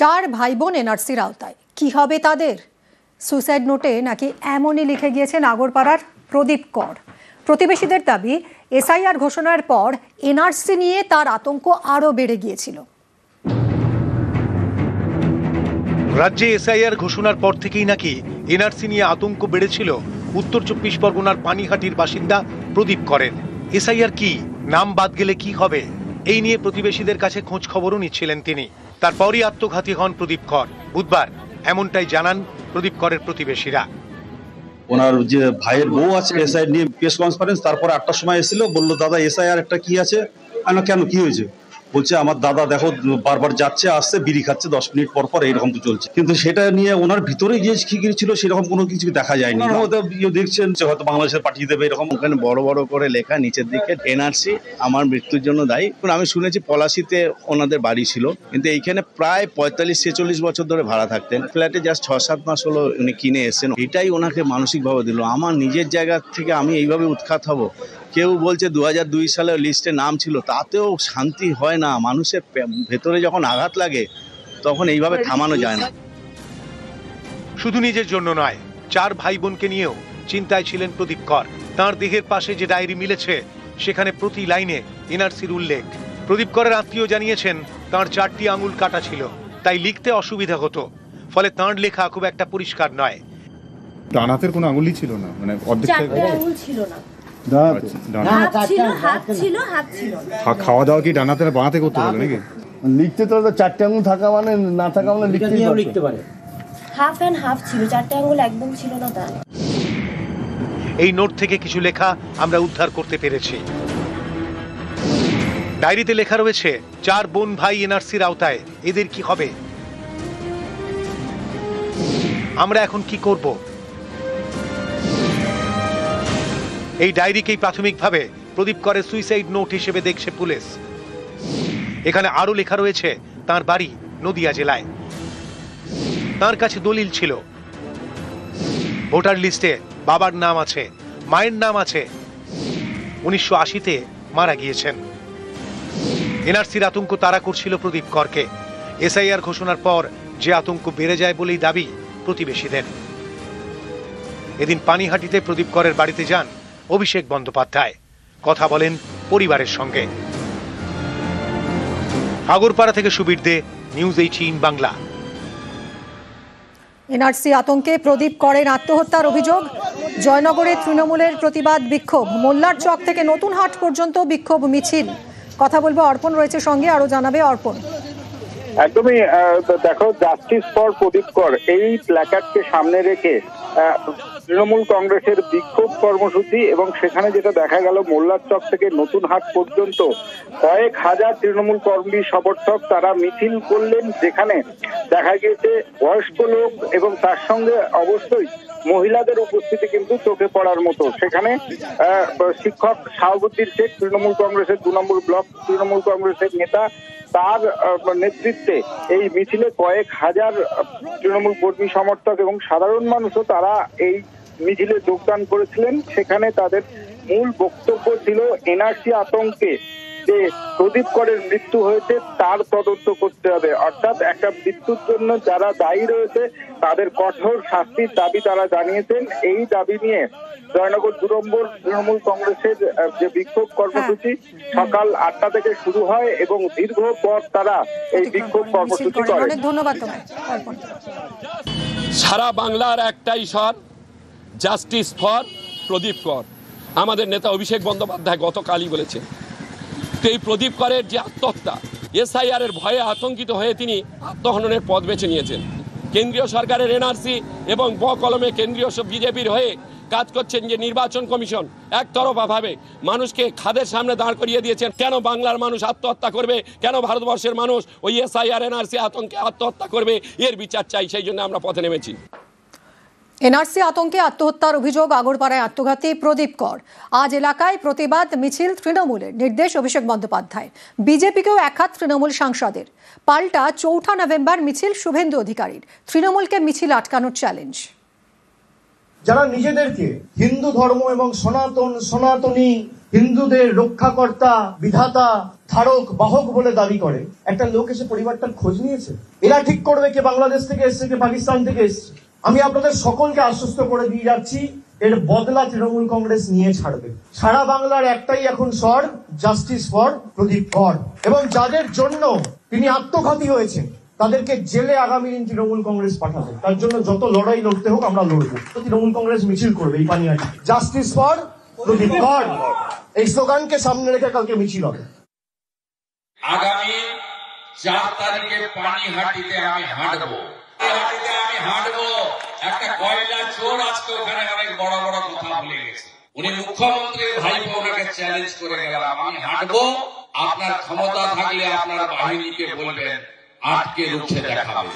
চার ভাই বোন এনআরসির আওতায়, কি হবে তাদের? সুইসাইড নোটে নাকি এমনই লিখে গিয়েছেন আগরপাড়ার প্রদীপ কর। প্রতিবেশীদের দাবি, এসআইআর ঘোষণার পর এনআরসি নিয়ে তার আতঙ্ক আরও বেড়ে গিয়েছিল। রাজ্যে এসআইআর ঘোষণার পর থেকেই নাকি এনআরসি নিয়ে আতঙ্ক বেড়েছিল উত্তর 24 পরগনার পানিহাটির বাসিন্দা প্রদীপ করের। এসআইআর কি, নাম বাদ গেলে কি হবে, এই নিয়ে প্রতিবেশীদের কাছে খোঁজ খবরও নিচ্ছিলেন তিনি। তারপরই আত্মঘাতী হন প্রদীপ কর। বুধবার এমনটাই জানান প্রদীপ করের প্রতিবেশীরা। ওনার যে ভাইয়ের বউ আছে এসআইআর নিয়ে প্রেস কনফারেন্স, তারপরে 8টার সময় এসেছিল, বললো দাদা এসআইআর একটা কি আছে। আমি কেন, কি হয়েছে? বলছে আমার দাদা দেখো বারবার যাচ্ছে আসছে, বিড়ি খাচ্ছে 10 মিনিট পর পর, এইরকম তো চলছে। কিন্তু সেটা নিয়ে ওনার ভিতরে যে কি ছিল সেরকম কোনো কিছু দেখা যায়নি। দেখছেন যে হয়তো বাংলাদেশের পাঠিয়ে দেবে এরকম। ওখানে বড় বড় করে লেখা নিচের দিকে এনআরসি আমার মৃত্যুর জন্য দায়ী। আমি শুনেছি পলাশিতে ওনাদের বাড়ি ছিল, কিন্তু এইখানে প্রায় 45-46 বছর ধরে ভাড়া থাকতেন। ফ্ল্যাটে জাস্ট 6-7 মাস হলো উনি কিনে এসেছেন। এটাই ওনাকে মানসিকভাবে দিল। আমার নিজের জায়গা থেকে আমি এইভাবে উৎখাত হব। কেউ বলছে 2002 সালে লিস্টে নাম ছিল, তাতেও শান্তি হয় না। মানুষের ভেতরে যখন আঘাত লাগে তখন এইভাবে থামানো যায় না। শুধু নিজের জন্য নয়, চার ভাই বোনকে নিয়েও চিন্তায় ছিলেন প্রদীপ কর। তাঁর দেহের পাশে যে ডায়েরি মিলেছে সেখানে প্রতি লাইনে এনআরসির উল্লেখ। প্রদীপ করের আত্মীয় জানিয়েছেন তাঁর 4টি আঙুল কাটা ছিল, তাই লিখতে অসুবিধা হতো। ফলে তাঁর লেখা খুব একটা পরিষ্কার নয়। ডান হাতের কোনো আঙুলই ছিল না, মানে অর্ধেক আঙুল ছিল না। খাওয়া দাওয়া কি ডান হাতে না বাঁ হাতে করতে পারে নাকি? লিখতে তো 4টে আঙুল থাকা মানে না থাকা মানে লিখতে পারে। হাফ এন্ড হাফ ছিল, 4টে আঙুল একদম ছিল না তার। এই নোট থেকে কিছু লেখা আমরা উদ্ধার করতে পেরেছি। ডায়েরিতে লেখা রয়েছে, 4 বোন ভাই এনআরসির আওতায়, এদের কি হবে? আমরা এখন কি করব? এই ডায়েরিকেই প্রাথমিকভাবে প্রদীপ করের সুইসাইড নোট হিসেবে দেখছে পুলিশ। এখানে আরো লেখা রয়েছে তার বাড়ি নদিয়া জেলায়। তার কাছে দলিল ছিল, ভোটার লিস্টে বাবার নাম আছে, মায়ের নাম আছে। 1980-তে মারা গিয়েছেন। এনআরসির আতঙ্ক তাড়া করছিল প্রদীপ করকে। এসআইআর ঘোষণার পর যে আতঙ্ক বেড়ে যায় বলেই দাবি প্রতিবেশীদের। এদিন পানিহাটিতে প্রদীপ করের বাড়িতে যান অভিষেক বন্দ্যোপাধ্যায়, কথা বলেন পরিবারের সঙ্গে। আগরপাড়া থেকে সুবীর দে, নিউজ 18 বাংলা। এনআরসি আতঙ্কে প্রদীপ করের আত্মহত্যার অভিযোগ। জয়নগরে তৃণমূলের প্রতিবাদ বিক্ষোভ, মোল্লার চক থেকে নতুন হাট পর্যন্ত বিক্ষোভ মিছিল। কথা বলবো, অর্পণ রয়েছে সঙ্গে, আরো জানাবে অর্পণ। একদমই দেখো, জাস্টিস ফর প্রদীপ কর এই প্ল্যাকার্ডকে সামনে রেখে তৃণমূল কংগ্রেসের বিক্ষোভ কর্মসূচি, এবং সেখানে যেটা দেখা গেল মোল্লার চক থেকে নতুন হাট পর্যন্ত কয়েক হাজার তৃণমূল কর্মী সমর্থক তারা মিছিল করলেন, যেখানে দেখা গিয়েছে বয়স্ক লোক এবং তার সঙ্গে অবশ্যই মহিলাদের উপস্থিতি কিন্তু চোখে পড়ার মতো। সেখানে শিক্ষক শাহাবুদ্দিন শেখ, তৃণমূল কংগ্রেসের 2 নম্বর ব্লক তৃণমূল কংগ্রেসের নেতা, তার নেতৃত্বে এই মিছিলে কয়েক হাজার তৃণমূল কর্মী সমর্থক এবং সাধারণ মানুষও তারা এই মিছিলে যোগদান করেছিলেন। সেখানে তাদের মূল বক্তব্য ছিল এনআরসি আতঙ্কে যে প্রদীপ করের মৃত্যু হয়েছে তার তদন্ত করতে হবে, অর্থাৎ একটা মৃত্যুর জন্য যারা দায়ী রয়েছে তাদের কঠোর শাস্তির দাবি তারা জানিয়েছেন। এই দাবি নিয়ে জয়নগর 2 নম্বর তৃণমূল কংগ্রেসের যে বিক্ষোভ কর্মসূচি সকাল 8টা থেকে শুরু হয় এবং দীর্ঘ পথ তারা এই বিক্ষোভ কর্মসূচি করে। ধন্যবাদ তোমায় অর্পণ। সারা বাংলার একটাই স্বর, জাস্টিস ফর প্রদীপ কর। আমাদের নেতা অভিষেক বন্দ্যোপাধ্যায় গতকালই বলেছেন, এই প্রদীপ করের যে আত্মহত্যা, এসআইআর এর ভয়ে আতঙ্কিত হয়ে তিনি আত্মহননের পথ বেছে নিয়েছেন। কেন্দ্রীয় সরকারের এনআরসি এবং কলমে কেন্দ্রীয় বিজেপির হয়ে কাজ করছেন যে নির্বাচন কমিশন একতরফাভাবে মানুষকে খাদের সামনে দাঁড় করিয়ে দিয়েছেন। কেন বাংলার মানুষ আত্মহত্যা করবে, কেন ভারতবর্ষের মানুষ ওই এসআইআর এনআরসি আতঙ্কে আত্মহত্যা করবে, এর বিচার চাই। সেই জন্য আমরা পথে নেমেছি। এনআরসি আতঙ্কে আত্মহত্যার অভিযোগ, আগরপাড়ায় আত্মঘাতী প্রদীপ কর। আজ এলাকায় প্রতিবাদ মিছিল তৃণমূলের, নির্দেশ অভিষেক বন্দ্যোপাধ্যায়। বিজেপিকেও একহাত তৃণমূল সাংসদের। পাল্টা 4 নভেম্বর মিছিল শুভেন্দু অধিকারীর। তৃণমূলকে মিছিল আটকানোর চ্যালেঞ্জ। যারা নিজেদেরকে হিন্দু ধর্ম এবং সনাতনী হিন্দুদের রক্ষাকর্তা বিধাতা ধারক বাহক বলে দাবি করে, একটা লোক এসে পরিবারটার খোঁজ নিয়েছে? এরা ঠিক করবে কে বাংলাদেশ থেকে এসছে কে পাকিস্তান থেকে এসছে। আমি আপনাদের সকলকে আশ্বস্ত করে দিয়ে যাচ্ছি, এর বদলা তৃণমূল কংগ্রেস নিয়ে ছাড়বে। সারা বাংলার একটাই এখন স্বর, জাস্টিস ফর প্রদীপ কর। এবং যাদের জন্য তিনি আত্মঘাতী হয়েছেন তাদেরকে জেলে আগামী দিন তৃণমূল কংগ্রেস পাঠাবে। তার জন্য যত লড়াই লড়তে হোক আমরা লড়বো। তৃণমূল কংগ্রেস মিছিল করবে এই পানিহাটি, জাস্টিস ফর প্রদীপ কর, এই স্লোগানকে সামনে রেখে কালকে মিছিল হবে। আগামী 4 তারিখে পানিহাটিতে আমি হাঁটবো, একটা কয়লা চোর আজকে ওখানে অনেক বড় বড় কথা বলে গেছে। উনি মুখ্যমন্ত্রীর ভাইপো, ওনাকে চ্যালেঞ্জ করে গেলাম, আমি হাঁটবো, আপনার ক্ষমতা থাকলে আপনার বাহিনীকে বলবেন আটকে রুখে দেখাবে।